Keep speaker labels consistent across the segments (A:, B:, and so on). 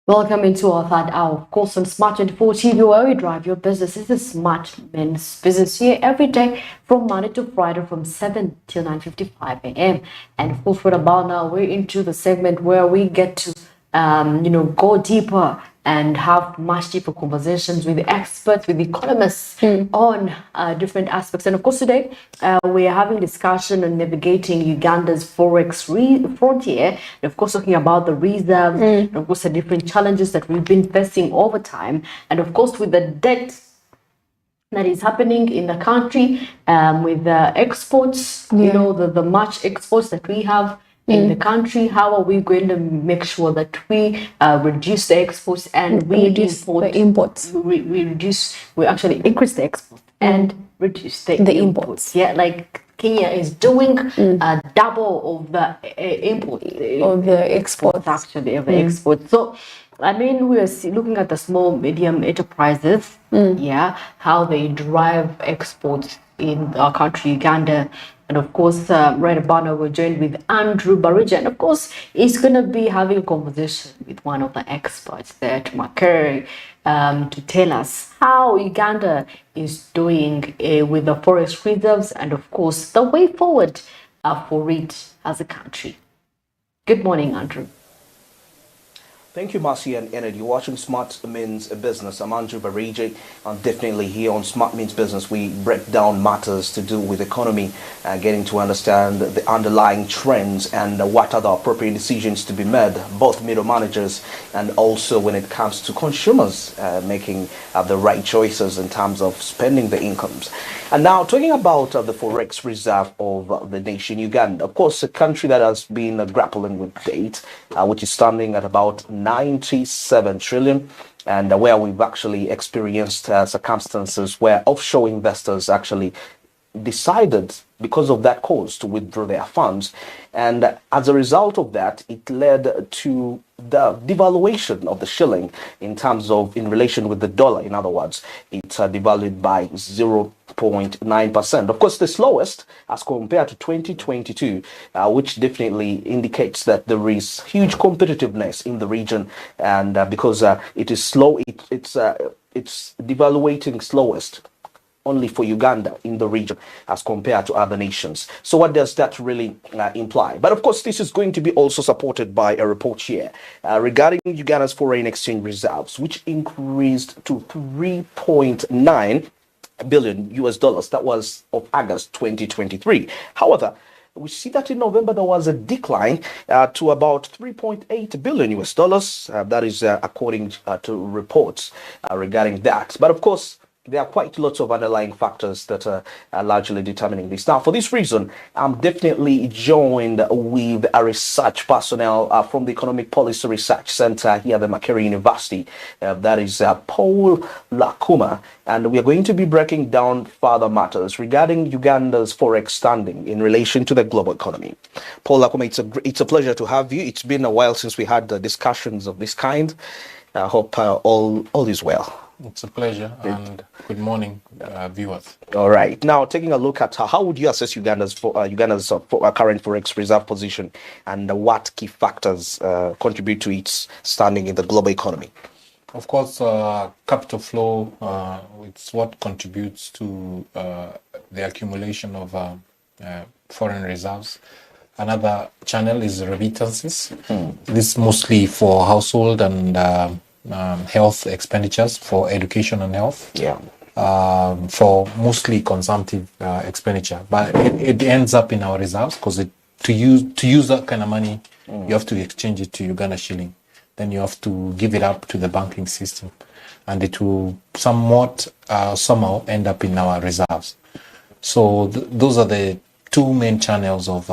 A: Welcome into our third hour, of course, on Smart 24 TV, where we drive your business. This is Smart Men's Business here every day from Monday to Friday from 7 till 9:55 a.m. And of course, right about now, we're into the segment where we get to, go deeper and have much deeper conversations with experts, with economists on different aspects. And of course, today we are having discussion on navigating Uganda's Forex frontier. And of course, talking about the reserves, and of course, the different challenges that we've been facing over time. And of course, with the debt that is happening in the country, with the exports, the much exports that we have in the country, how are we going to make sure that we reduce the exports and we
B: reduce the imports?
A: We actually increase the exports and reduce the imports. Yeah, like Kenya is doing double of the import
B: of the exports,
A: actually, of the exports. So I mean, we are looking at the small, medium enterprises, how they drive exports in our country, Uganda. And of course, right about now, we're joined with Andrew Barija. And of course, he's going to be having a conversation with one of the experts there, to Makere, to tell us how Uganda is doing with the forest reserves and, of course, the way forward for it as a country. Good morning, Andrew.
C: Thank you, Marcia and Enid. You're watching Smart Means Business. I'm Andrew Barija. I'm definitely here on Smart Means Business. We break down matters to do with economy, getting to understand the underlying trends and what are the appropriate decisions to be made, both middle managers and also when it comes to consumers making the right choices in terms of spending the incomes. And now talking about the Forex reserve of the nation, Uganda, of course, a country that has been grappling with debt, which is standing at about 97 trillion, and where we've actually experienced circumstances where offshore investors actually decided, because of that cause, to withdraw their funds. And as a result of that, it led to the devaluation of the shilling in relation with the dollar. In other words, it devalued by 0.9%. Of course, the slowest as compared to 2022, which definitely indicates that there is huge competitiveness in the region. And because it is slow, it's devaluating slowest only for Uganda in the region as compared to other nations. So what does that really imply? But of course, this is going to be also supported by a report here regarding Uganda's foreign exchange reserves, which increased to 3.9 billion US dollars. That was of August 2023. However, we see that in November there was a decline to about 3.8 billion US dollars. That is according to reports regarding that. But of course, there are quite lots of underlying factors that are largely determining this. Now, for this reason, I'm definitely joined with a research personnel from the Economic Policy Research Center here at the Makere University. That is Paul Lakuma. And we are going to be breaking down further matters regarding Uganda's Forex standing in relation to the global economy. Paul Lakuma, it's a pleasure to have you. It's been a while since we had discussions of this kind. I hope all is well.
D: It's a pleasure, and good morning, viewers.
C: All right. Now, taking a look at how would you assess Uganda's current forex reserve position, and what key factors contribute to its standing in the global economy?
D: Of course, capital flow, it's what contributes to the accumulation of foreign reserves. Another channel is remittances. This is mostly for household and health expenditures, for education and health, for mostly consumptive expenditure, but it ends up in our reserves because to use that kind of money, you have to exchange it to Uganda shilling, then you have to give it up to the banking system, and it will somewhat somehow end up in our reserves. So those are the two main channels of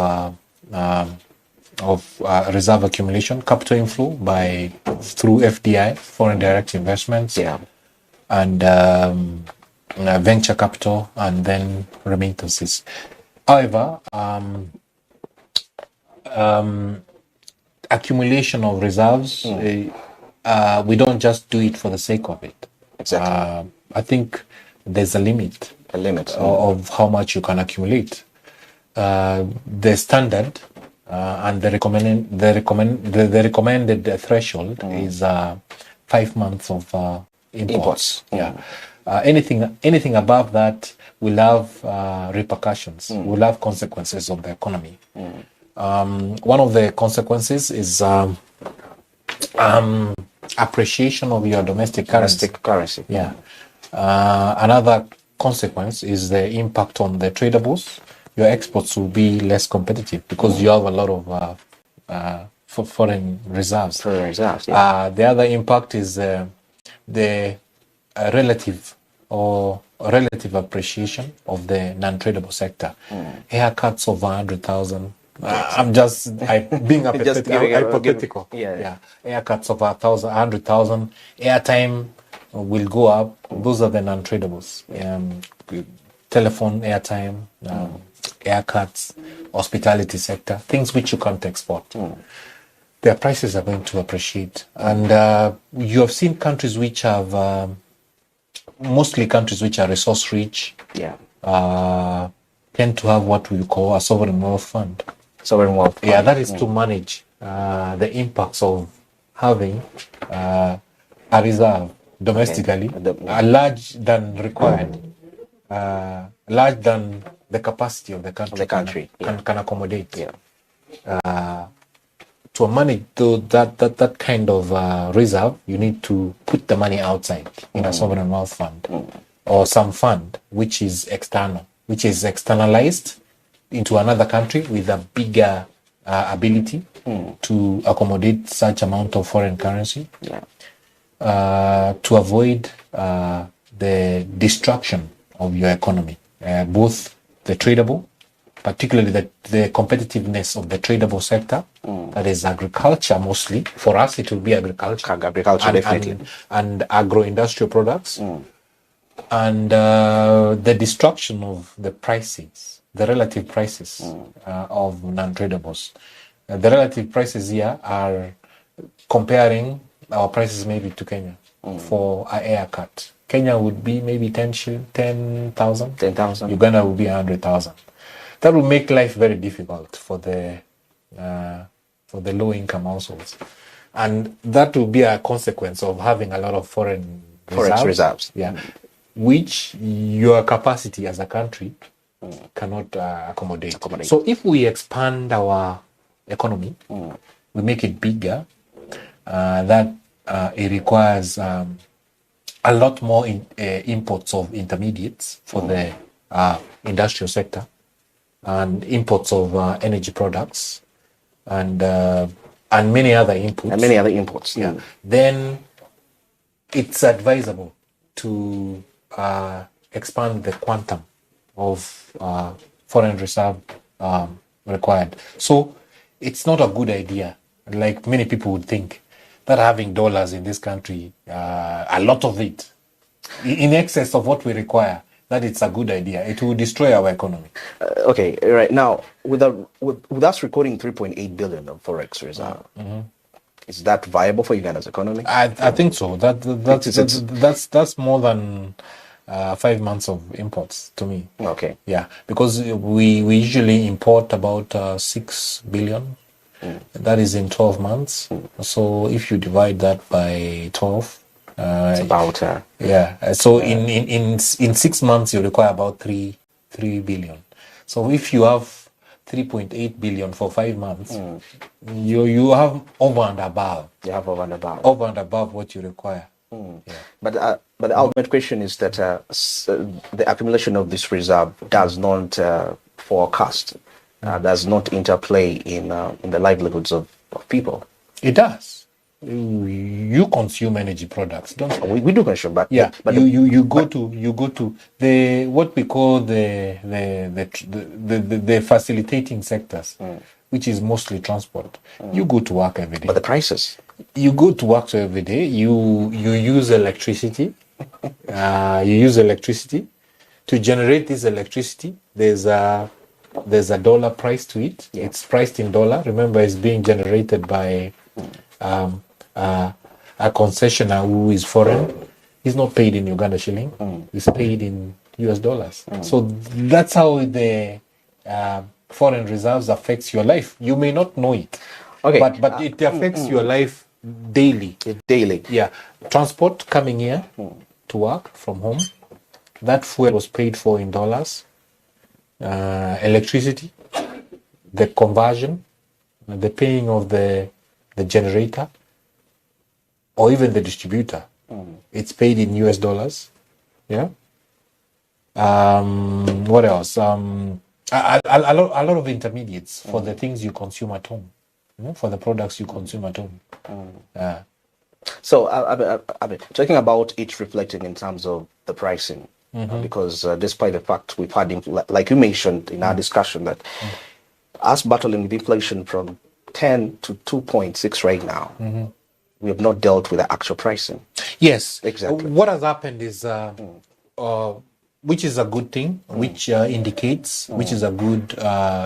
D: reserve accumulation: capital inflow through FDI, foreign direct investments, and venture capital, and then remittances. However, accumulation of reserves, we don't just do it for the sake of it.
C: Exactly.
D: I think there's a limit of how much you can accumulate. The standard and the recommended threshold is 5 months of imports. Yeah, anything above that will have repercussions. Will have consequences on the economy. One of the consequences is appreciation of your domestic currency. Yeah. Another consequence is the impact on the tradables. Your exports will be less competitive because you have a lot of foreign reserves. The other impact is the relative appreciation of the non-tradable sector. Haircuts of 100,000. I'm just being hypothetical. Yeah. Haircuts of 100,000. Airtime will go up. Those are the non-tradables. Telephone, airtime, haircuts, hospitality sector, things which you can't export. Their prices are going to appreciate. And you have seen countries which have, mostly countries which are resource rich, tend to have what we call a sovereign wealth fund. Yeah, that is to manage the impacts of having a reserve domestically, large than required, large than the capacity of the country, can accommodate. To manage that kind of reserve, you need to put the money outside in a sovereign wealth fund or some fund which is external, which is externalized into another country with a bigger ability to accommodate such amount of foreign currency, to avoid the destruction of your economy, both the tradable, particularly the competitiveness of the tradable sector, that is agriculture mostly. For us, it will be agriculture definitely, and agro-industrial products, and the destruction of the prices, the relative prices of non-tradables. The relative prices here are comparing our prices maybe to Kenya for a haircut. Kenya would be maybe 10,000. Uganda would be 100,000. That will make life very difficult for the low-income households, and that will be a consequence of having a lot of foreign reserves. Which your capacity as a country cannot accommodate. So if we expand our economy, we make it bigger, that it requires a lot more imports of intermediates for the industrial sector, and imports of energy products, and many other inputs. Then it's advisable to expand the quantum of foreign reserve required. So it's not a good idea, like many people would think, that having dollars in this country, a lot of it, in excess of what we require, that it's a good idea. It will destroy our economy.
C: Okay, right now, with us recording 3.8 billion of Forex reserve, is that viable for Uganda's economy?
D: I think so. That's more than 5 months of imports to me.
C: Okay.
D: Yeah, because we usually import about 6 billion. That is in 12 months. So if you divide that by 12,
C: it's about
D: so in 6 months you require about 3 billion. So if you have 3.8 billion for 5 months, you have over and above.
C: You have over and
D: above what you require.
C: But the ultimate question is that the accumulation of this reserve does not forecast, does not interplay in the livelihoods of people.
D: It does. You consume energy products, don't you?
C: We do consume, but
D: you go to the what we call the facilitating sectors, which is mostly transport. You go to work every day.
C: But the prices.
D: You go to work every day. You use electricity. You use electricity to generate this electricity. There's a dollar price to it. It's priced in dollar. Remember, it's being generated by a concessionaire who is foreign. He's not paid in Uganda shilling. He's paid in US dollars. So that's how the foreign reserves affects your life. You may not know it,
C: Okay.
D: but it affects your life daily.
C: Daily.
D: Yeah, transport coming here to work from home, that fuel was paid for in dollars. Electricity, the conversion, the paying of the generator, or even the distributor, it's paid in US dollars. Yeah. What else? A lot of intermediates for the things you consume at home, for the products you consume at home.
C: So, I mean, talking about it reflecting in terms of the pricing, because despite the fact we've had, like you mentioned in our discussion, that us battling with inflation from 10 to 2.6 right now, we have not dealt with the actual pricing.
D: Yes,
C: Exactly.
D: What has happened is, which is a good thing, which indicates, which is a good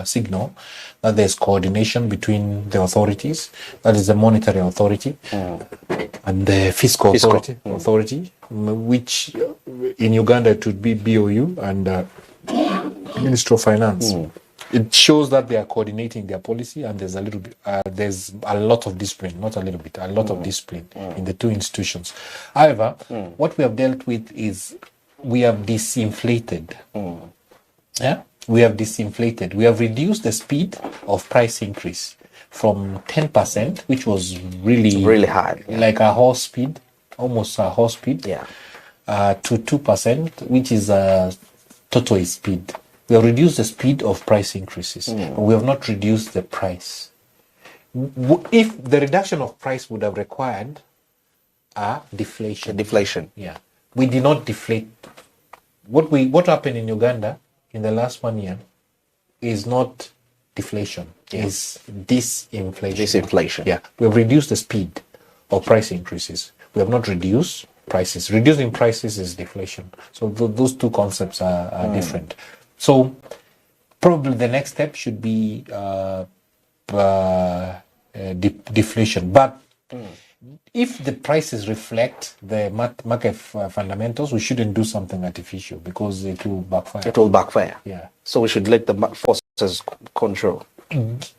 D: signal that there's coordination between the authorities, that is the monetary authority and the fiscal authority, which in Uganda it would be BOU and Ministry of Finance. It shows that they are coordinating their policy, and there's there's a lot of discipline, not a little bit, a lot of discipline in the two institutions. However, what we have dealt with is we have disinflated. Yeah, we have disinflated. We have reduced the speed of price increase from 10%, which was really
C: high,
D: like a horse speed, almost a horse speed, to 2%, which is a tortoise speed. We have reduced the speed of price increases, but we have not reduced the price. If the reduction of price would have required a deflation.
C: Deflation.
D: Yeah. We did not deflate. What happened in Uganda in the last 1 year is not deflation, is disinflation.
C: Disinflation.
D: Yeah. We have reduced the speed of price increases. We have not reduced prices. Reducing prices is deflation. So those two concepts are different. So probably the next step should be deflation. But if the prices reflect the market fundamentals, we shouldn't do something artificial because it will backfire.
C: It will backfire.
D: Yeah.
C: So we should let the forces control.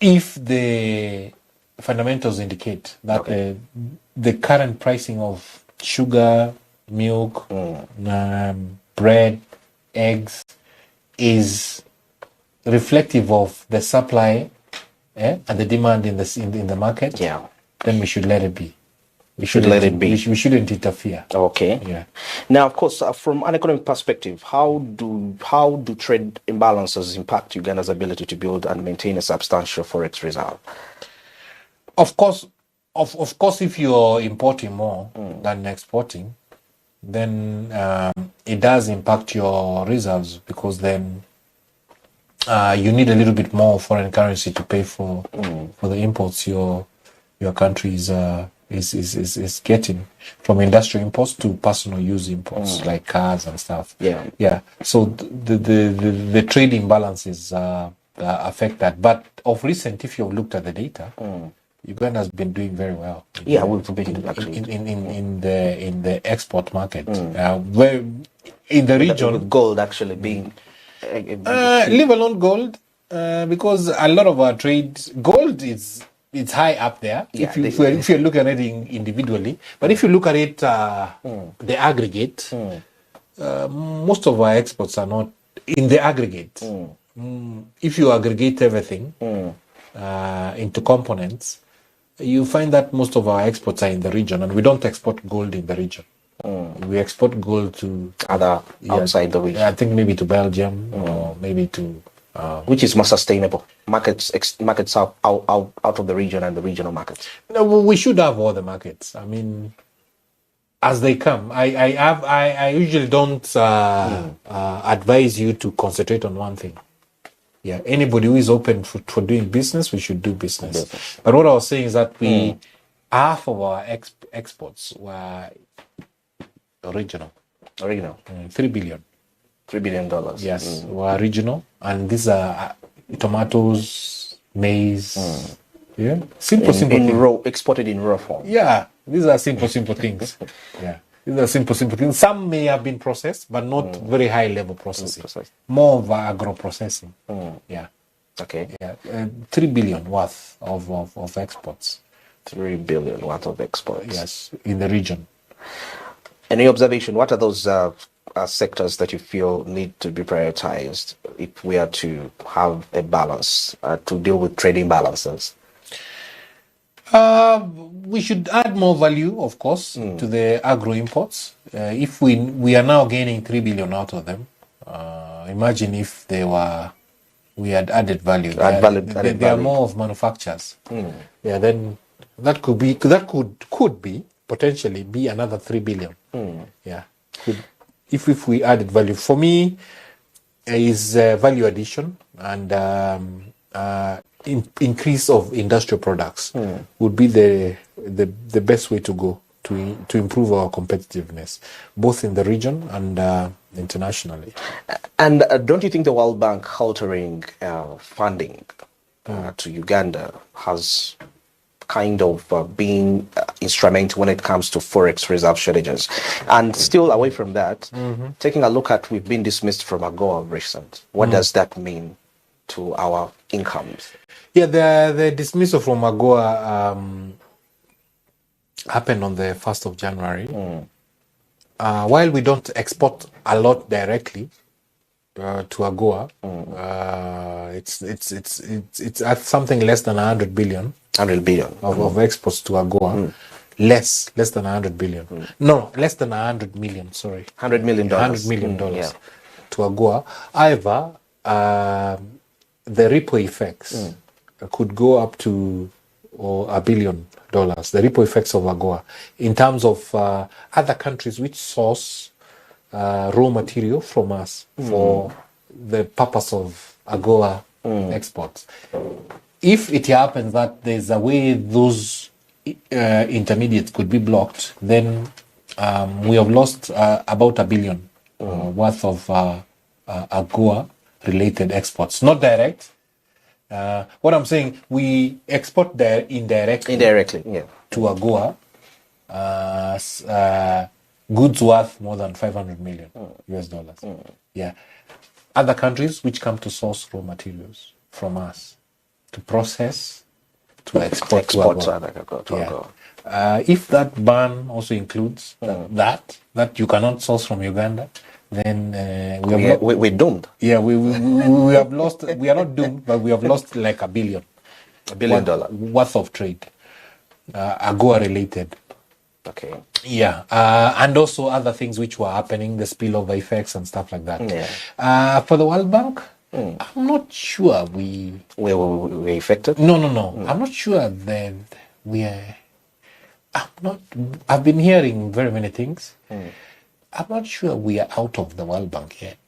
D: If the fundamentals indicate that the current pricing of sugar, milk, bread, eggs is reflective of the supply and the demand in the market, then we should let it be. We should let it be. We shouldn't interfere.
C: Okay.
D: Yeah.
C: Now, of course, from an economic perspective, how do trade imbalances impact Uganda's ability to build and maintain a substantial forex reserve?
D: Of course, if you're importing more than exporting, then it does impact your reserves, because then you need a little bit more foreign currency to pay for the imports your country is getting, from industrial imports to personal use imports like cars and stuff. Yeah. So the trade imbalances affect that. But of recent, if you've looked at the data, Uganda has been doing very well.
C: We've been actually
D: in the export market. Where in the region,
C: with gold actually being
D: leave alone gold, because a lot of our trade, gold it's high up there. If you look at it individually, but if you look at it the aggregate, most of our exports are not in the aggregate. If you aggregate everything into components, you find that most of our exports are in the region, and we don't export gold in the region. We export gold to
C: other outside the region.
D: I think maybe to Belgium or maybe to
C: which is more sustainable markets out of the region and the regional markets.
D: No, we should have all the markets. I mean, as they come. I usually don't advise you to concentrate on one thing. Yeah, anybody who is open for doing business, we should do business. But what I was saying is that half of our exports were regional. 3 billion.
C: $3 billion.
D: Yes, were regional, and these are tomatoes, maize. Yeah, simple things.
C: Exported in raw form.
D: Yeah, these are simple things. Yeah, these are simple things. Some may have been processed, but not very high level processing. More of agro processing. Yeah.
C: Okay.
D: Yeah, 3 billion worth of exports.
C: 3 billion worth of exports.
D: Yes, in the region.
C: Any observation? What are those sectors that you feel need to be prioritized if we are to have a balance to deal with trading balances?
D: We should add more value, of course, to the agro imports. If we are now gaining 3 billion out of them, imagine if we had added value. They are more of manufacturers. Yeah, then that could be potentially be another 3 billion. Yeah, if we added value. For me, is value addition and increase of industrial products would be the best way to go to improve our competitiveness, both in the region and internationally.
C: And don't you think the World Bank haltering funding to Uganda has kind of been instrumental when it comes to Forex reserve shortages? And still away from that, taking a look at, we've been dismissed from AGOA recent. What does that mean to our incomes?
D: Yeah, the dismissal from AGOA happened on the 1st of January. While we don't export a lot directly to AGOA, it's at something less than 100 billion.
C: 100 billion
D: of exports to AGOA. Less than 100 billion. No, less than 100 million, sorry.
C: $100 million.
D: $100 million to AGOA. However, the ripple effects could go up to $1 billion. The ripple effects of AGOA in terms of other countries which source raw material from us for the purpose of AGOA exports. If it happens that there's a way those intermediates could be blocked, then we have lost about $1 billion worth of AGOA related exports. Not direct. What I'm saying, we export there indirectly to AGOA goods worth more than 500 million US dollars. Yeah. Other countries which come to source raw materials from us to process, to export to AGOA. If that ban also includes that you cannot source from Uganda, then
C: we're doomed.
D: Yeah, we have lost. We are not doomed, but we have lost like $1 billion.
C: $1 billion
D: worth of trade, AGOA related.
C: Okay.
D: Yeah, and also other things which were happening, the spillover effects and stuff like that.
C: Yeah.
D: For the World Bank, I'm not sure we
C: were affected.
D: No. I'm not sure that we are. I've been hearing very many things. I'm not sure we are out of the World Bank yet.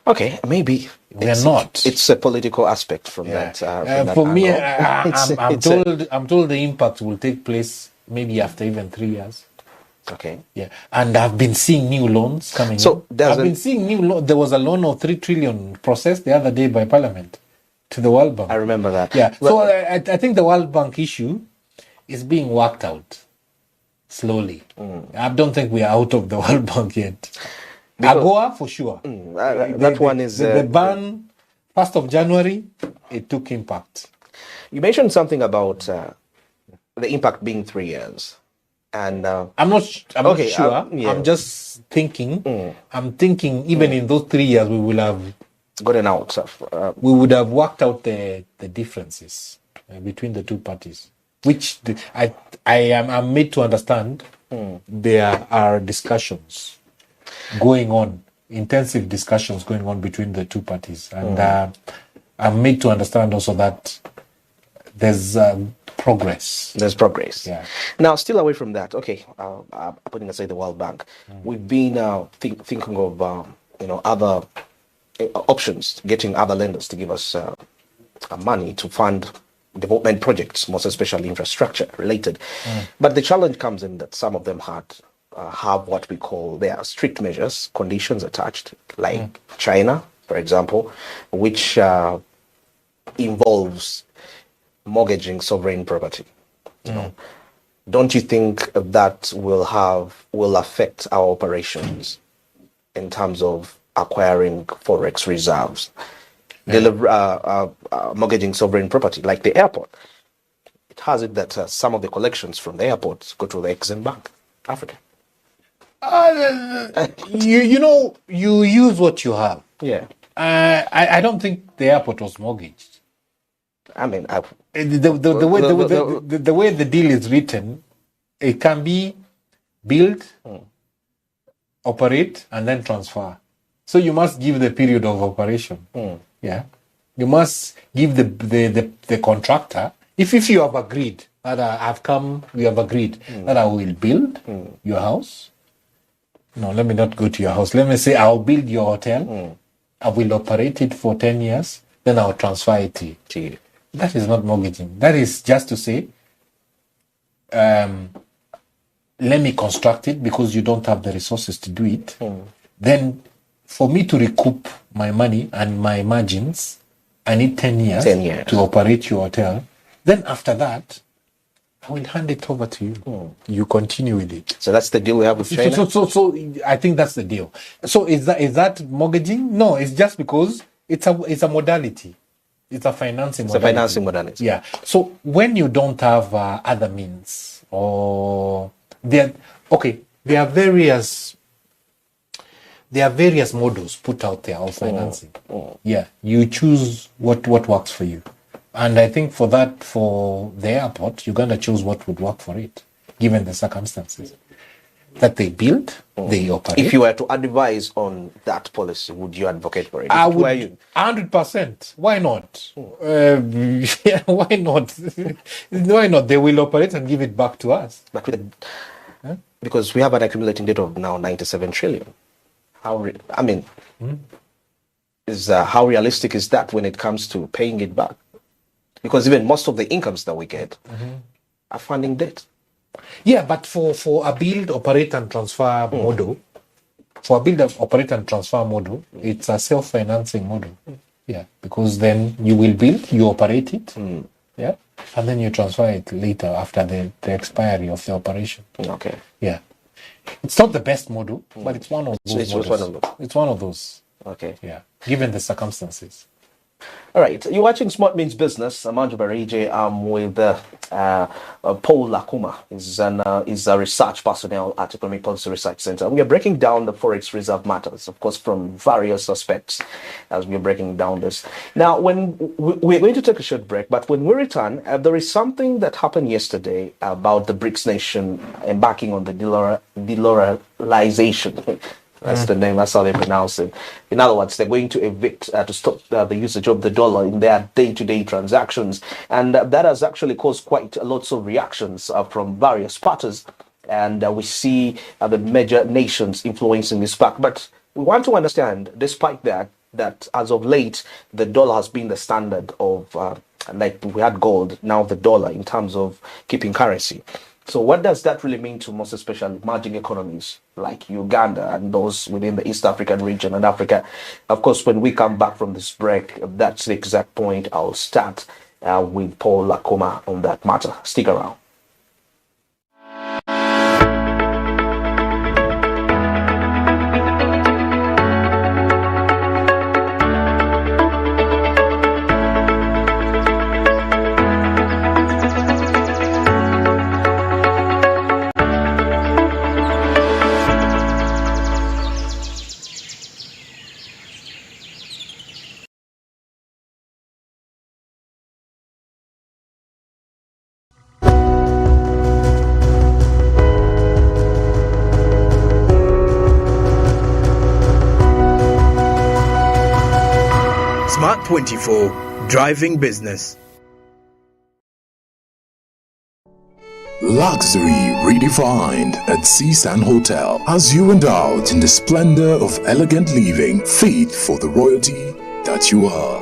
C: Okay, maybe
D: we are not.
C: It's a political aspect from that.
D: For me, I'm told the impact will take place maybe after even 3 years.
C: Okay.
D: Yeah, and I've been seeing new loans coming. So I've been seeing new loans. There was a loan of 3 trillion processed the other day by Parliament to the World Bank.
C: I remember that.
D: Yeah. So I think the World Bank issue is being worked out slowly. I don't think we are out of the World Bank yet. AGOA for sure.
C: That one is
D: the ban 1st of January. It took impact.
C: You mentioned something about the impact being 3 years, and
D: I'm not sure. I'm just thinking. I'm thinking even in those 3 years we will have
C: gotten out.
D: We would have worked out the differences between the two parties, which I am made to understand. There are discussions going on, intensive discussions going on between the two parties, and I'm made to understand also that there's progress.
C: There's progress.
D: Yeah.
C: Now, still away from that, okay, putting aside the World Bank, we've been thinking of other options, getting other lenders to give us money to fund development projects, most especially infrastructure related. But the challenge comes in that some of them have what we call their strict measures, conditions attached, like China, for example, which involves mortgaging sovereign property. Don't you think that will affect our operations in terms of acquiring Forex reserves? Mortgaging sovereign property, like the airport. It has it that some of the collections from the airports go to the Exim Bank, Africa.
D: You use what you have.
C: Yeah.
D: I don't think the airport was mortgaged.
C: I mean,
D: the way the deal is written, it can be build, operate, and then transfer. So you must give the period of operation. Yeah, you must give the contractor. If you have agreed that we have agreed that I will build your house. No, let me not go to your house. Let me say I'll build your hotel. I will operate it for 10 years. Then I'll transfer it to you. That is not mortgaging. That is just to say, let me construct it because you don't have the resources to do it. Then for me to recoup my money and my margins, I need 10 years to operate your hotel. Then after that, I will hand it over to you. You continue with it.
C: So that's the deal we have with China?
D: So I think that's the deal. So is that mortgaging? No, it's just because it's a modality. It's a financing modality.
C: It's a financing modality.
D: Yeah. So when you don't have other means or there are various models put out there of financing. Yeah. You choose what works for you. And I think for the airport, Uganda chose what would work for it, given the circumstances. That they build, they operate.
C: If you were to advise on that policy, would you advocate for it?
D: I would, 100%. Why not? Why not? Why not? They will operate and give it back to us.
C: But because we have an accumulating debt of now 97 trillion. How realistic is that when it comes to paying it back? Because even most of the incomes that we get are funding debt.
D: Yeah, but for a build, operate and transfer model, it's a self-financing model. Yeah, because then you will build, you operate it, yeah, and then you transfer it later after the expiry of the operation.
C: Okay.
D: Yeah. It's not the best model, but it's one of those It's one of those.
C: Okay.
D: Yeah, given the circumstances.
C: All right, you're watching Smart Means Business. I'm Andrew Barije. I'm with Paul Lakuma. He's a research personnel at Economic Policy Research Center. We are breaking down the Forex reserve matters, of course, from various aspects as we're breaking down this. Now, when we're going to take a short break, but when we return, there is something that happened yesterday about the BRICS nation embarking on the dollarization. That's the name, that's how they pronounce it. In other words, they're going to evict to stop the usage of the dollar in their day-to-day transactions. And that has actually caused quite lots of reactions from various parties. And we see the major nations influencing this fact. But we want to understand, despite that as of late, the dollar has been the standard of, like we had gold, now the dollar in terms of keeping currency. So what does that really mean to most especially emerging economies like Uganda and those within the East African region and Africa? Of course, when we come back from this break, that's the exact point. I'll start with Paul Lakuma on that matter. Stick around.
E: Smart 24, driving business.
F: Luxury redefined at Seasan Hotel has you endowed in the splendor of elegant living fit for the royalty that you are.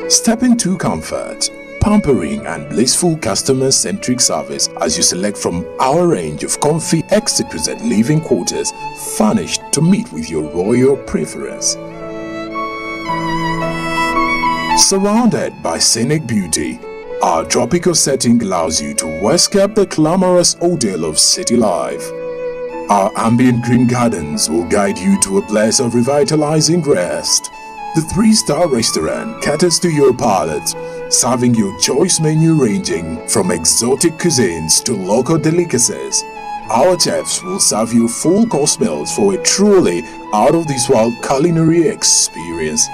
F: Step into comfort, pampering and blissful customer-centric service as you select from our range of comfy exquisite living quarters furnished to meet with your royal preference. Surrounded by scenic beauty, our tropical setting allows you to escape the glamorous ordeal of city life. Our ambient green gardens will guide you to a place of revitalizing rest. The 3-star restaurant caters to your palate, serving your choice menu ranging from exotic cuisines to local delicacies. Our chefs will serve you full course meals for a truly out-of-this-world culinary experience.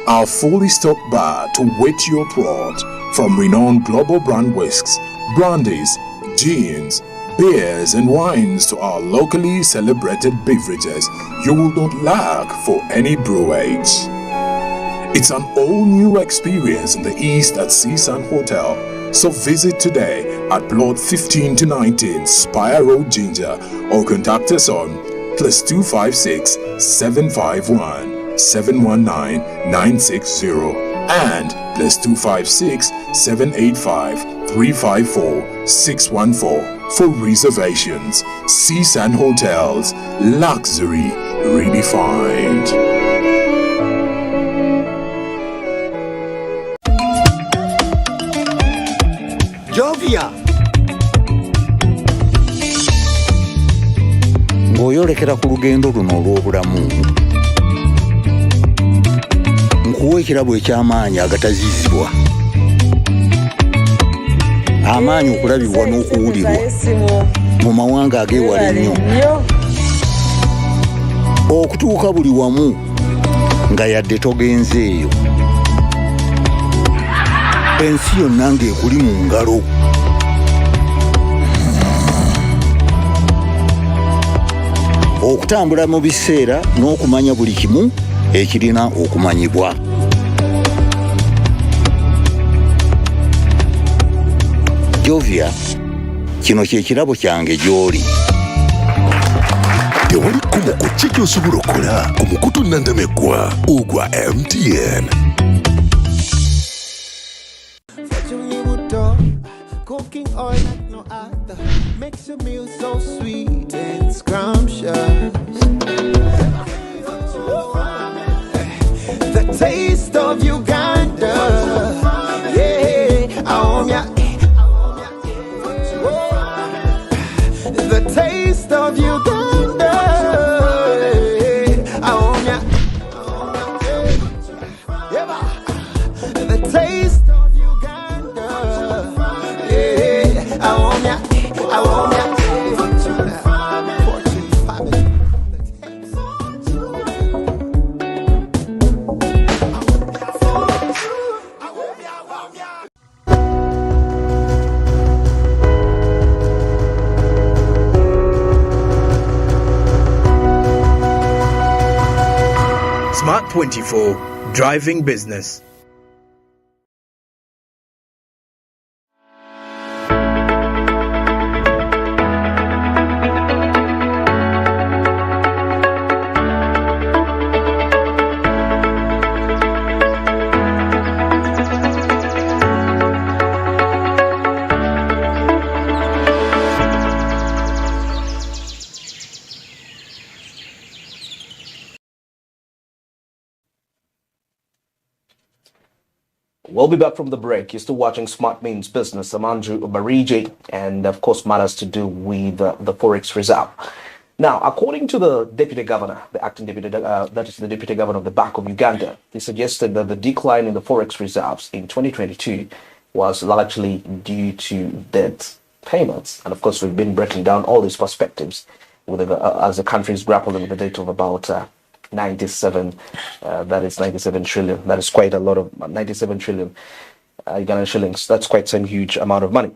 F: Our fully stocked bar to whet your throat, from renowned global brand whisks, brandies, gins, beers and wines to our locally celebrated beverages, you will not lack for any brewage. It's an all-new experience in the East at Seasun Hotel. So visit today at Plot 15 to 19 Spire Road, Ginger, or contact us on +256 751 719 960 and +256 785 354 614 for reservations. Seasun Hotels, luxury redefined.
G: Jovia ng'oyolekera ku lugendo luno olw'obulamu, nkuwa ekirabo eky'amaanyi agatazizibwa, amaanyi okulabibwa n'okuwulirwa mu mawanga ag'ewala ennyo, okutuuka buli wamu nga yadde togenzeeyo, ensi yonna ng'ekuli mu ngalo. Okutambula mu biseera n'okumanya buli kimu ekirina okumanyibwa. Jovia, kino kye kirabo kyange gy'oli.
H: Tewali kkubo ku ki ky'osobola okukola ku mukutu nnantameggwa ogwa MTN.
I: Cooking oil like no other makes your meal so sweet and scrumptious. The taste of Uganda, yeah, the taste of Uganda, the taste of Uganda. I want ya.
E: Smart 24, driving business.
C: We'll be back from the break. You're still watching Smart Means Business. I'm Andrew Ubariji, and of course matters to do with the Forex reserve. Now, according to the Deputy Governor, the acting Deputy, that is the Deputy Governor of the Bank of Uganda, he suggested that the decline in the Forex reserves in 2022 was largely due to debt payments. And of course, we've been breaking down all these perspectives with as the country is grappling with the debt of about 97, that is 97 trillion. That is quite a lot of 97 trillion Ugandan shillings. That's quite a huge amount of money.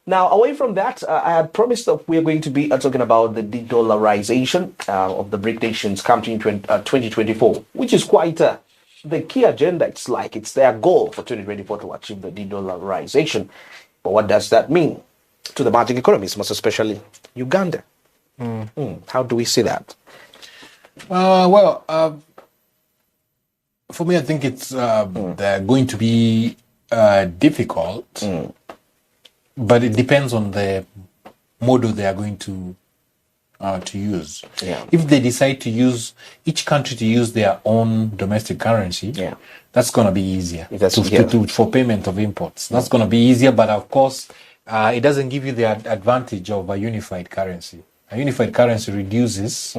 C: Now, away from that, I had promised that we are going to be talking about the de-dollarization of the BRIC nations coming in 2024, which is quite the key agenda. It's like it's their goal for 2024 to achieve the de-dollarization. But what does that mean to the emerging economies, most especially Uganda? How do we see that?
D: For me, I think it's they're going to be difficult, but it depends on the model they are going to use.
C: Yeah.
D: If they decide to use each country to use their own domestic currency, that's going to be easier for payment of imports. That's going to be easier, but of course, it doesn't give you the advantage of a unified currency. A unified currency reduces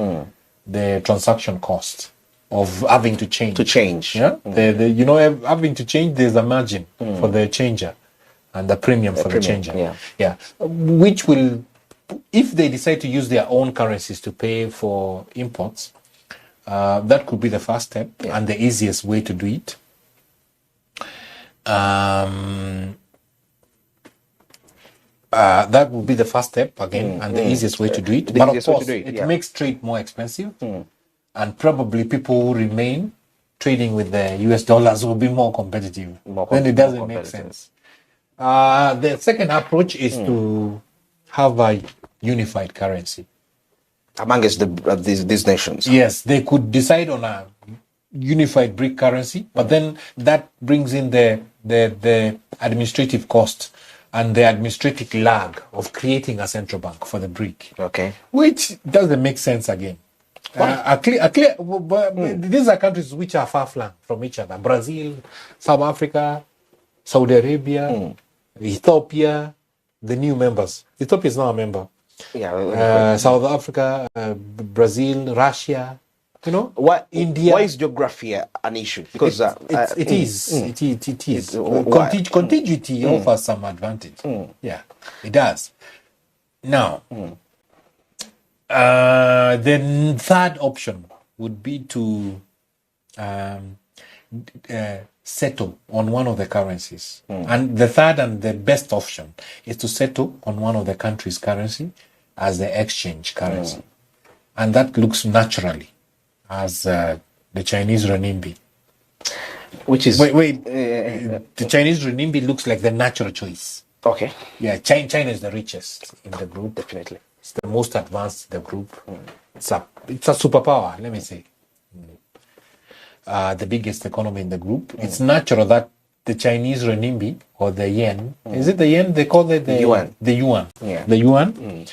D: the transaction cost of having to change. Yeah, having to change. There's a margin for the changer, and the premium for the changer. Yeah, which will, if they decide to use their own currencies to pay for imports, that could be the first step and the easiest way to do it. That would be the first step again, and the easiest way to do it. But of course, it makes trade more expensive, and probably people who remain trading with the US dollars will be more competitive. Then it doesn't make sense. The second approach is to have a unified currency
C: amongst these nations.
D: Yes, they could decide on a unified BRIC currency, but then that brings in the administrative cost and the administrative lag of creating a central bank for the BRIC.
C: Okay.
D: Which doesn't make sense again. These are countries which are far-flung from each other. Brazil, South Africa, Saudi Arabia, Ethiopia, the new members. Ethiopia is now a member. South Africa, Brazil, Russia, India.
C: Why is geography an issue? Because
D: it is. Contiguity offers some advantage. Yeah, it does. Now, the third option would be to settle on one of the currencies. And the third and the best option is to settle on one of the country's currency as the exchange currency. And that looks naturally as the Chinese renminbi.
C: Which is...
D: the Chinese renminbi looks like the natural choice.
C: Okay.
D: Yeah, China is the richest in the group.
C: Definitely.
D: It's the most advanced in the group. It's a superpower, let me say. The biggest economy in the group. It's natural that the Chinese renminbi or the yen, is it the yen? They call it the
C: yuan.
D: The yuan.
C: Yeah.
D: The yuan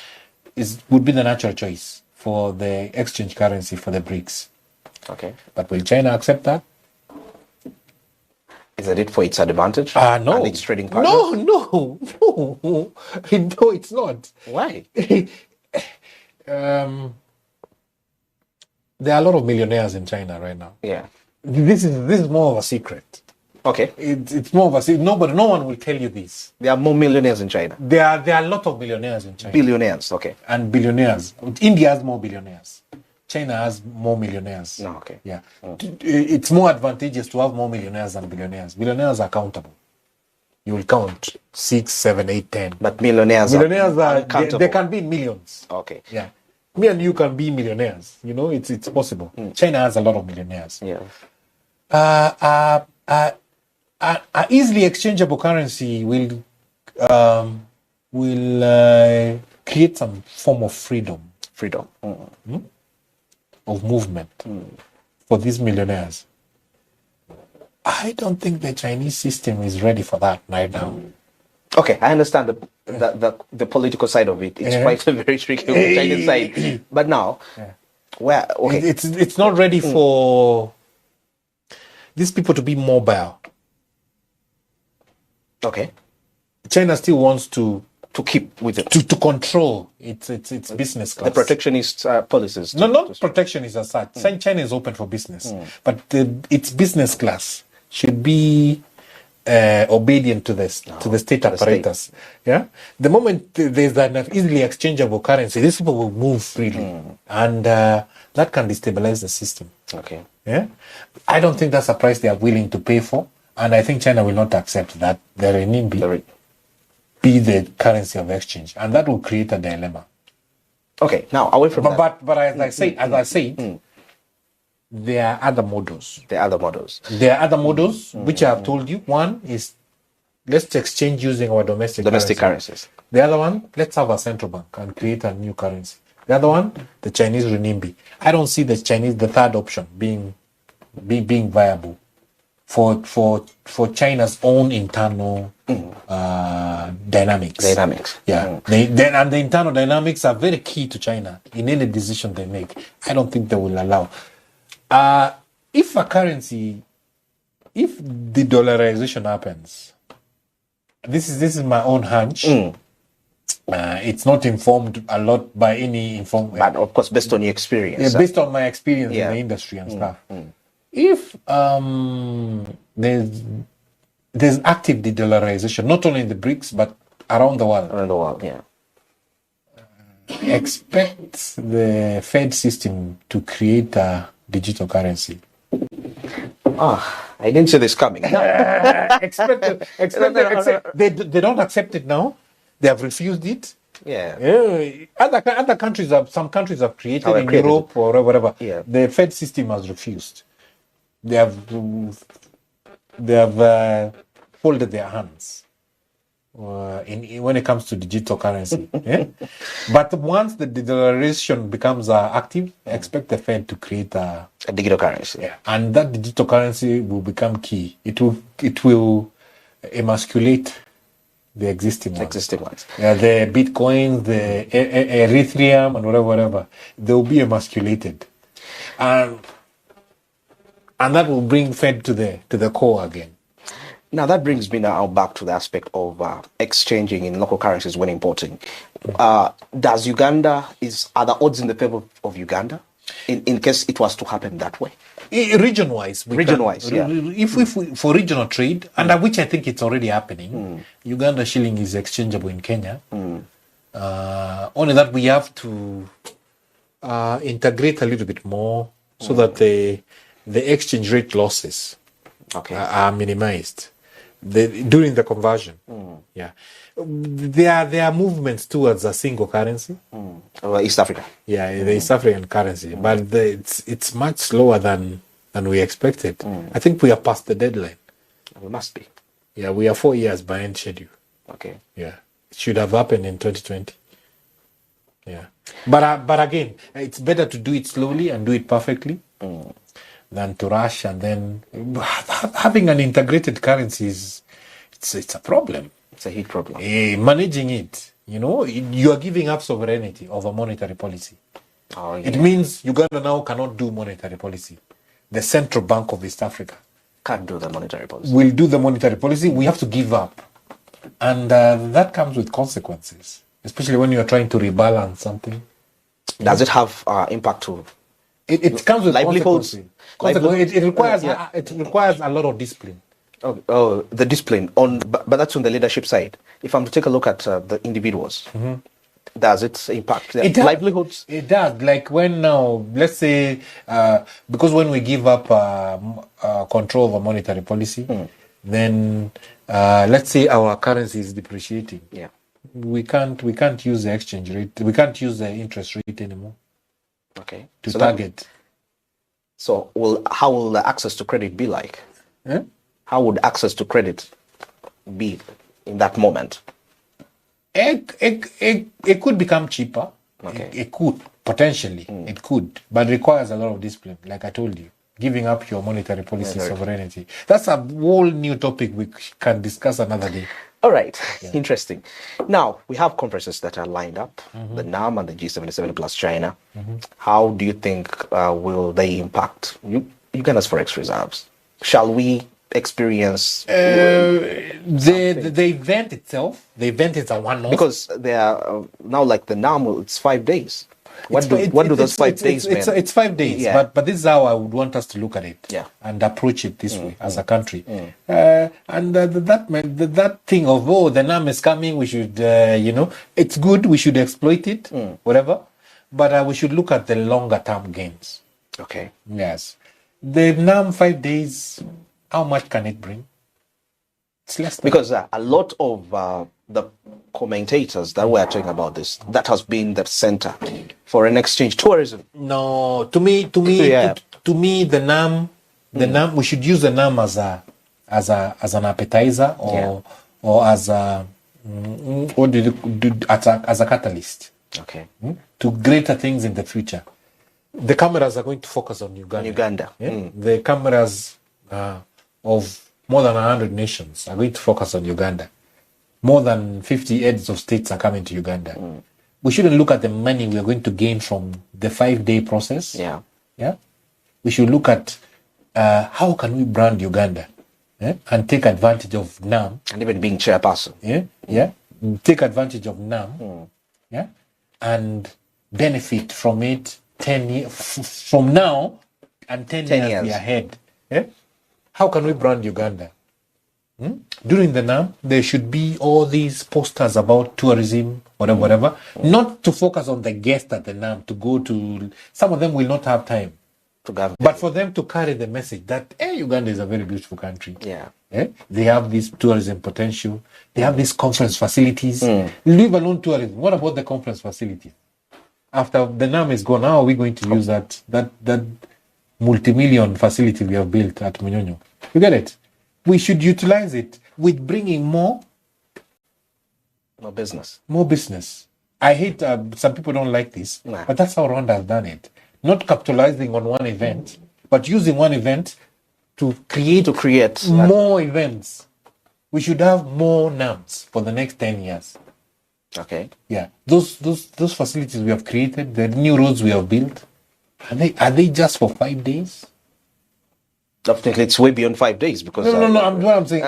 D: would be the natural choice for the exchange currency for the BRICS.
C: Okay.
D: But will China accept that?
C: Is it for its advantage?
D: No.
C: And its trading partners?
D: No, it's not.
C: Why?
D: There are a lot of millionaires in China right now.
C: Yeah.
D: This is more of a secret.
C: Okay.
D: It's more of a secret. No one will tell you this.
C: There are more millionaires in China.
D: There are a lot of millionaires in China.
C: Billionaires, okay.
D: And billionaires. India has more billionaires. China has more millionaires.
C: No, okay.
D: Yeah. It's more advantageous to have more millionaires than billionaires. Billionaires are countable. You will count 6, 7, 8, 10.
C: But millionaires are
D: they can be in millions.
C: Okay.
D: Yeah. Me and you can be millionaires. It's possible. China has a lot of millionaires.
C: Yeah.
D: A easily exchangeable currency will create some form of freedom. Of movement for these millionaires. I don't think the Chinese system is ready for that right now.
C: Okay, I understand the political side of it. It's quite very tricky on the Chinese side. But now, where? Okay,
D: it's not ready for these people to be mobile.
C: Okay,
D: China still wants to
C: keep with it,
D: to control its business class.
C: The protectionist policies.
D: No, not protectionist as such. China is open for business, but its business class should be obedient to the state apparatus. Yeah, the moment there's an easily exchangeable currency, these people will move freely, and that can destabilize the system.
C: Okay.
D: Yeah, I don't think that's a price they are willing to pay for, and I think China will not accept that the renminbi be the currency of exchange, and that will create a dilemma.
C: Okay, now away from that.
D: But as I say, there are other models.
C: There are other models.
D: Which I have told you. One is let's exchange using our domestic
C: currencies.
D: The other one, let's have a central bank and create a new currency. The other one, the Chinese renminbi. I don't see the third option being viable for China's own internal dynamics. Yeah. And the internal dynamics are very key to China in any decision they make. I don't think they will allow. If the dollarization happens, this is my own hunch. It's not informed a lot by any informed.
C: But of course, based on your experience.
D: Based on my experience
C: Yeah.
D: in the industry and stuff. If there's active de-dollarization, not only in the BRICS but around the world,
C: Around the world, yeah.
D: expect the Fed system to create a digital currency.
C: I didn't see this coming.
D: They don't accept it now. They have refused it.
C: Yeah.
D: Other countries some countries have created
C: Have
D: in
C: created
D: Europe or whatever.
C: Yeah.
D: The Fed system has refused. They have folded their hands when it comes to digital currency. Yeah? But once the dollarization becomes active, expect the Fed to create a
C: digital currency.
D: Yeah, and that digital currency will become key. It will emasculate the existing ones. Yeah, the Bitcoin, the Ethereum, and whatever. They will be emasculated, and that will bring Fed to the core again.
C: Now that brings me now back to the aspect of exchanging in local currencies when importing. Does Uganda are the odds in the favor of Uganda in case it was to happen that way?
D: Region-wise,
C: yeah.
D: If for regional trade, and which I think it's already happening, Uganda shilling is exchangeable in Kenya. Only that we have to integrate a little bit more so that the exchange rate losses are minimized during the conversion. Yeah, there are movements towards a single currency.
C: East Africa.
D: Yeah, the East African currency, but it's much slower than we expected. I think we are past the deadline.
C: We must be.
D: Yeah, we are 4 years behind schedule.
C: Okay.
D: Yeah, it should have happened in 2020. Yeah, but again, it's better to do it slowly and do it perfectly than to rush and then having an integrated currency it's a problem.
C: It's a huge problem.
D: Managing it, you are giving up sovereignty over monetary policy.
C: Oh, yeah.
D: It means Uganda now cannot do monetary policy. The Central Bank of East Africa
C: can't do the monetary policy.
D: Will do the monetary policy. We have to give up, and that comes with consequences, especially when you are trying to rebalance something.
C: Does it have impact to?
D: It comes with
C: livelihoods.
D: It requires it requires a lot of discipline.
C: Oh, the discipline but that's on the leadership side. If I'm to take a look at the individuals, does it impact their livelihoods?
D: It does. Like when now, let's say, because when we give up control over monetary policy, then let's say our currency is depreciating.
C: Yeah,
D: we can't use the exchange rate. We can't use the interest rate anymore.
C: Okay.
D: To target.
C: So how will the access to credit be like? How would access to credit be in that moment?
D: It could become cheaper.
C: Okay.
D: It could, potentially. It could. But it requires a lot of discipline, like I told you. Giving up your monetary policy sovereignty. That's a whole new topic we can discuss another day.
C: All right. Yeah. Interesting. Now, we have conferences that are lined up, the NAM and the G77 plus China. How do you think will they impact Uganda's Forex reserves? Shall we experience
D: the event itself? The event is a one-off.
C: Because they are now like the NAM, it's 5 days. What do those 5 days mean?
D: It's 5 days,
C: Yeah.
D: but this is how I would want us to look at it,
C: Yeah.
D: and approach it this way as a country. And that thing of the NAM is coming, we should it's good, we should exploit it, whatever. But we should look at the longer term gains.
C: Okay.
D: Yes, the NAM 5 days. How much can it bring? It's less than
C: because a lot of the commentators that were talking about this, that has been the center for an exchange tourism.
D: No, to me,
C: Yeah.
D: to me, the NAM, we should use the NAM as an appetizer or as a as a catalyst.
C: Okay.
D: To greater things in the future. The cameras are going to focus on Uganda. Yeah? The cameras of more than 100 nations are going to focus on Uganda. More than 50 heads of states are coming to Uganda. We shouldn't look at the money we are going to gain from the 5-day process. Yeah. We should look at how can we brand Uganda and take advantage of NAM.
C: And even being chairperson.
D: Yeah. take advantage of NAM, yeah, and benefit from it 10 years from now and 10 years ahead. Yeah? How can we brand Uganda? During the NAM, there should be all these posters about tourism, whatever. Not to focus on the guests at the NAM, to go to, some of them will not have time. But for them to carry the message that, hey, Uganda is a very beautiful country.
C: Yeah.
D: They have this tourism potential. They have these conference facilities. Leave alone tourism. What about the conference facilities? After the NAM is gone, how are we going to use that multi-million facility we have built at Munyonyo? You get it? We should utilize it with bringing more
C: business.
D: More business. I hate, some people don't like this, but that's how Rwanda has done it. Not capitalizing on one event, but using one event to create more events. We should have more NAMs for the next 10 years.
C: Okay.
D: Yeah. Those facilities we have created, the new roads we have built, are they just for 5 days?
C: Definitely, it's way beyond 5 days because
D: no. I'm saying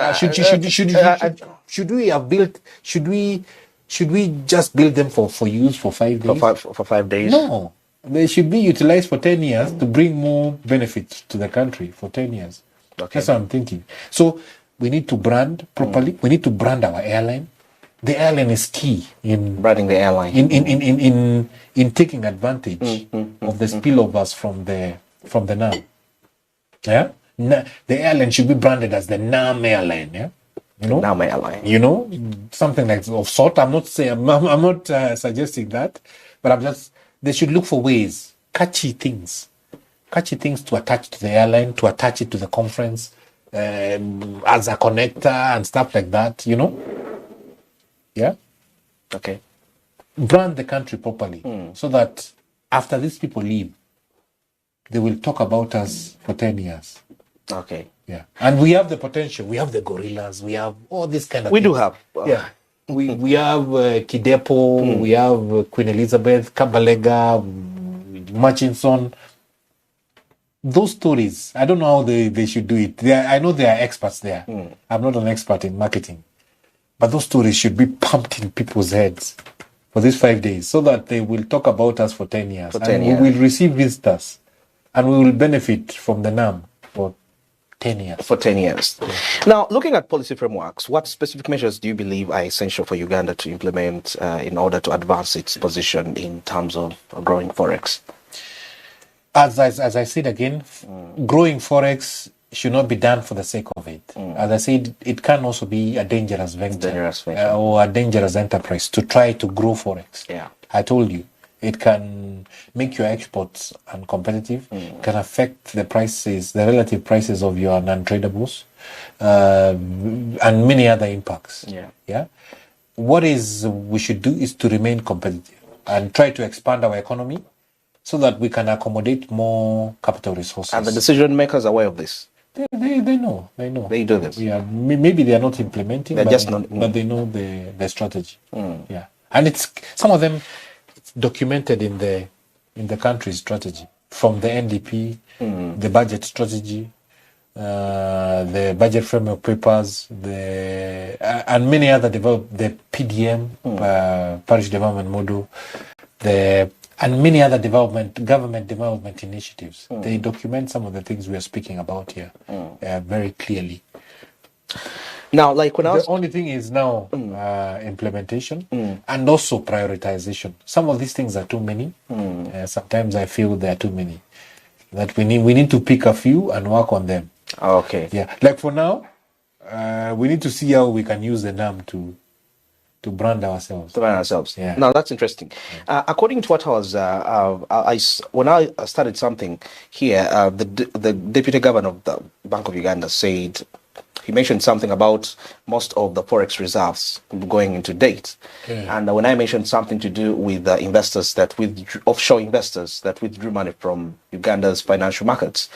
D: should we have built? Should we just build them for use for 5 days?
C: For 5 days?
D: No, they should be utilized for 10 years to bring more benefits to the country for 10 years. Okay. That's what I'm thinking. So we need to brand properly. We need to brand our airline. The airline is key in
C: branding the airline.
D: In taking advantage of the spillovers from the NAM. Yeah. The airline should be branded as the NAM airline, yeah.
C: NAM airline.
D: Something like of sort. I'm not saying. I'm not suggesting that, but they should look for ways, catchy things to attach to the airline, to attach it to the conference, as a connector and stuff like that. Yeah.
C: Okay.
D: Brand the country properly so that after these people leave, they will talk about us for 10 years.
C: Okay.
D: Yeah. And we have the potential. We have the gorillas. We have all this kind of
C: We
D: things.
C: do have.
D: Yeah. We have Kidepo. We have Queen Elizabeth, Kabalega, Murchison. Those stories, I don't know how they should do it. I know they are experts there. I'm not an expert in marketing. But those stories should be pumped in people's heads for these 5 days so that they will talk about us for 10 years. We will receive visitors and we will benefit from the NAM for 10 years.
C: For 10 years. Yeah. Now, looking at policy frameworks, what specific measures do you believe are essential for Uganda to implement in order to advance its position in terms of growing Forex?
D: As I said again, growing Forex should not be done for the sake of it. As I said, it can also be a dangerous venture, or a dangerous enterprise to try to grow Forex.
C: Yeah.
D: I told you, it can make your exports uncompetitive, can affect the prices, the relative prices of your non-tradables, and many other impacts. Yeah. What we should do is to remain competitive and try to expand our economy so that we can accommodate more capital resources.
C: And the decision makers are aware of this?
D: They know.
C: They do this.
D: Yeah, maybe they are not implementing, but they know the strategy. Yeah, and it's some of them documented in the country's strategy, from the NDP, the budget strategy, the budget framework papers, and many other the PDM, parish development model, and many other government development initiatives. They document some of the things we are speaking about here very clearly.
C: Now, like when
D: the only thing is now implementation and also prioritization. Some of these things are too many. Sometimes I feel they are too many. That we need to pick a few and work on them.
C: Okay.
D: Yeah. Like for now, we need to see how we can use the NAM to brand ourselves. Yeah.
C: Now that's interesting. According to what I was, when I started something here, the deputy governor of the Bank of Uganda said, he mentioned something about most of the Forex reserves going into date. And when I mentioned something to do with investors offshore investors that withdrew money from Uganda's financial markets,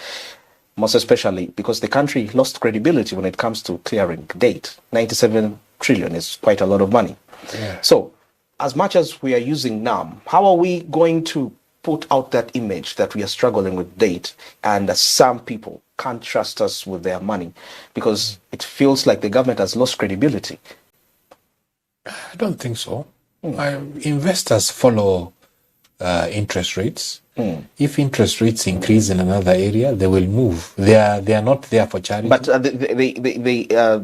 C: most especially because the country lost credibility when it comes to clearing date. 97 trillion is quite a lot of money.
D: Yeah.
C: So as much as we are using NAM, how are we going to put out that image that we are struggling with date and some people can't trust us with their money because it feels like the government has lost credibility?
D: I don't think so. Investors follow interest rates. If interest rates increase in another area, they will move. They are not there for charity.
C: But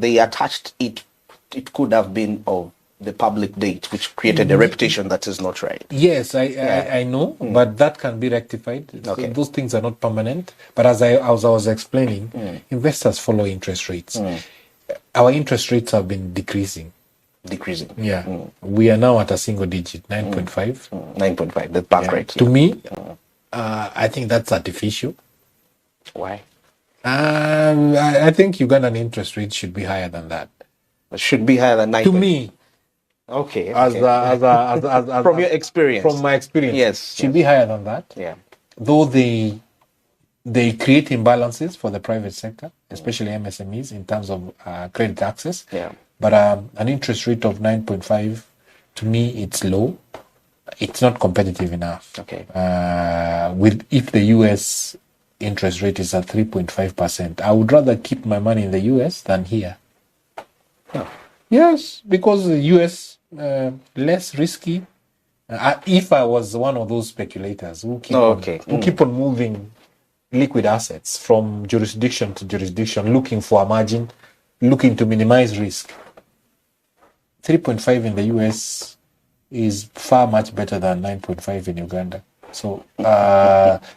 C: they attached it. It could have been of the public debt, which created a reputation that is not right.
D: Yes, I know, but that can be rectified.
C: Okay.
D: Those things are not permanent. But as I was explaining, investors follow interest rates. Our interest rates have been decreasing. Yeah. We are now at a single digit, 9.5.
C: 9.5, the bank rate.
D: To me, I think that's artificial.
C: Why?
D: I think Ugandan interest rates should be higher than that.
C: It should be higher than 9.
D: To me,
C: okay.
D: as
C: From your experience.
D: From my experience,
C: Yes.
D: should be higher than that.
C: Yeah.
D: Though they create imbalances for the private sector, especially MSMEs, in terms of credit access.
C: Yeah.
D: But an interest rate of 9.5, to me, it's low. It's not competitive enough.
C: Okay.
D: If the US interest rate is at 3.5%, I would rather keep my money in the US than here.
C: Oh.
D: Yes, because the US less risky. If I was one of those speculators who keep on moving liquid assets from jurisdiction to jurisdiction, looking for a margin, looking to minimize risk, 3.5 in the US is far much better than 9.5 in Uganda. So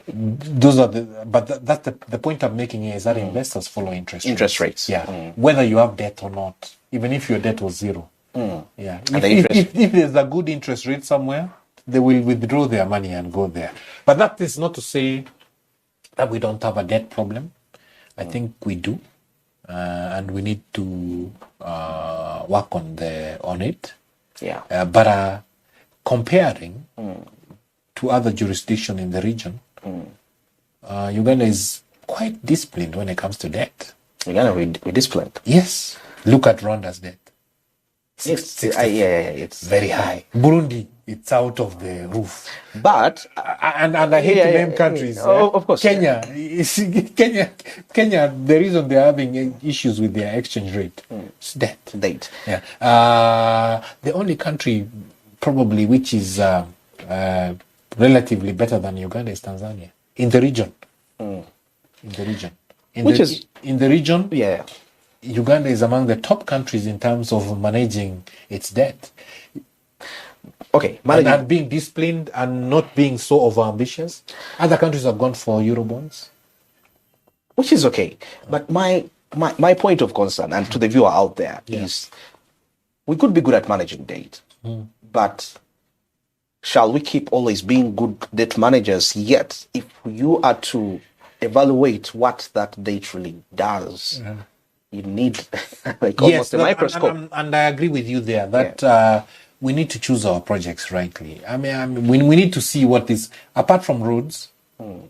D: those are that's the point I'm making here is that investors follow interest rates. Yeah, whether you have debt or not, even if your debt was zero. Yeah, if there's a good interest rate somewhere, they will withdraw their money and go there. But that is not to say that we don't have a debt problem. I think we do, and we need to work on it.
C: Yeah.
D: But comparing to other jurisdictions in the region, Uganda is quite disciplined when it comes to debt.
C: Uganda, we're disciplined.
D: Yes. Look at Rwanda's debt.
C: It's
D: very high. Burundi, it's out of the roof.
C: But
D: and I hate to name countries.
C: Of course.
D: Kenya, Kenya. The reason they're having issues with their exchange rate is debt. Yeah. The only country probably which is relatively better than Uganda is Tanzania in the region. In the region.
C: Yeah.
D: Uganda is among the top countries in terms of managing its debt.
C: Okay,
D: and being disciplined and not being so overambitious. Other countries have gone for Eurobonds,
C: which is okay. But my point of concern, and to the viewer out there, is we could be good at managing debt, but shall we keep always being good debt managers? Yet, if you are to evaluate what that debt really does, you need almost a microscope.
D: And I agree with you there that we need to choose our projects rightly. I mean, we need to see what is, apart from roads, we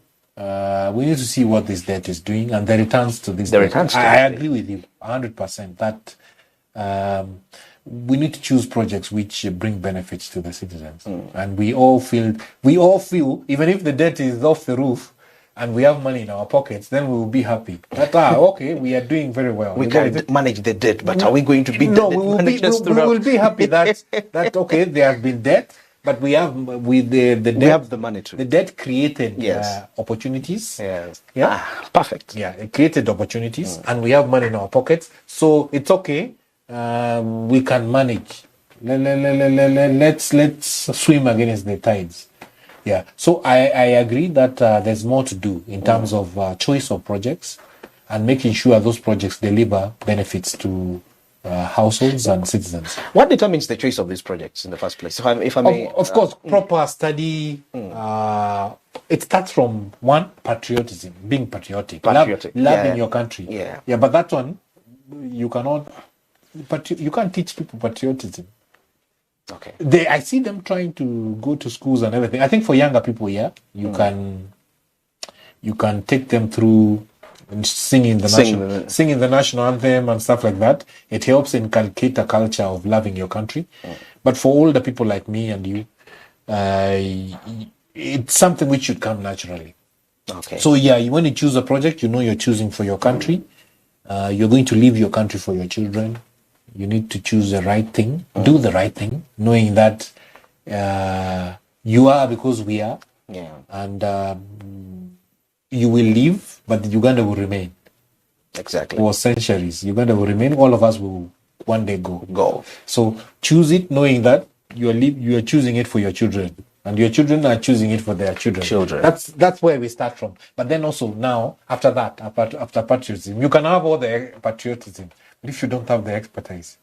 D: need to see what this debt is doing and the returns to this debt. I agree with you 100% that we need to choose projects which bring benefits to the citizens. And we all feel, even if the debt is off the roof, and we have money in our pockets, then we will be happy. That okay, we are doing very well.
C: We can manage the debt, but are we going to be
D: we will be happy that okay, there has been debt, but we have the debt.
C: We have the money too.
D: The debt created opportunities.
C: Yes.
D: Yeah.
C: Perfect.
D: Yeah, it created opportunities, and we have money in our pockets, so it's okay. We can manage. Let's swim against the tides. Yeah, so I agree that there's more to do in terms of choice of projects and making sure those projects deliver benefits to households and citizens.
C: What determines the choice of these projects in the first place? If I may,
D: of course, proper study. It starts from one, patriotism, being patriotic, loving your country. Yeah, but that one you cannot. But you can't teach people patriotism.
C: Okay.
D: I see them trying to go to schools and everything. I think for younger people, you can take them through singing the national anthem and stuff like that. It helps inculcate a culture of loving your country. But for older people like me and you, it's something which should come naturally.
C: Okay.
D: So when you choose a project, you're choosing for your country. You're going to leave your country for your children. You need to choose the right thing, do the right thing, knowing that you are because we are, and you will leave, but Uganda will remain.
C: Exactly.
D: For centuries, Uganda will remain. All of us will one day go. So choose it, knowing that you are choosing it for your children, and your children are choosing it for their children. That's where we start from. But then also now, after that, after patriotism, you can have all the patriotism, but if you don't have the expertise,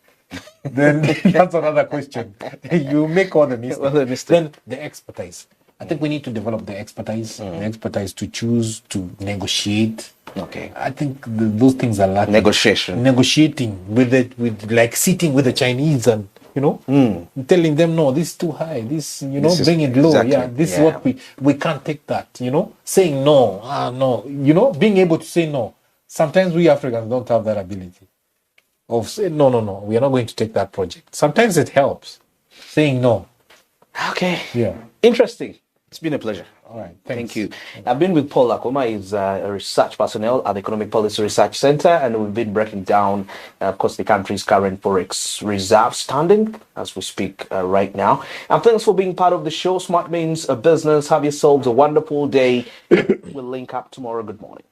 D: then that's another question. You make all the mistakes. Then the expertise. I think we need to develop the expertise to choose, to negotiate.
C: Okay.
D: I think those things are lacking. Negotiating with like sitting with the Chinese and telling them, no, this is too high. This bring it low. Exactly. Yeah, this is what we can't take that. Saying no, no. Being able to say no. Sometimes we Africans don't have that ability of saying no. We are not going to take that project. Sometimes it helps saying no.
C: Okay.
D: Yeah.
C: Interesting. It's been a pleasure.
D: All right.
C: Thank you. I've been with Paul Akoma. He's a research personnel at the Economic Policy Research Center, and we've been breaking down, of course, the country's current Forex reserve standing as we speak right now. And thanks for being part of the show. Smart means a business. Have yourselves a wonderful day. We'll link up tomorrow. Good morning.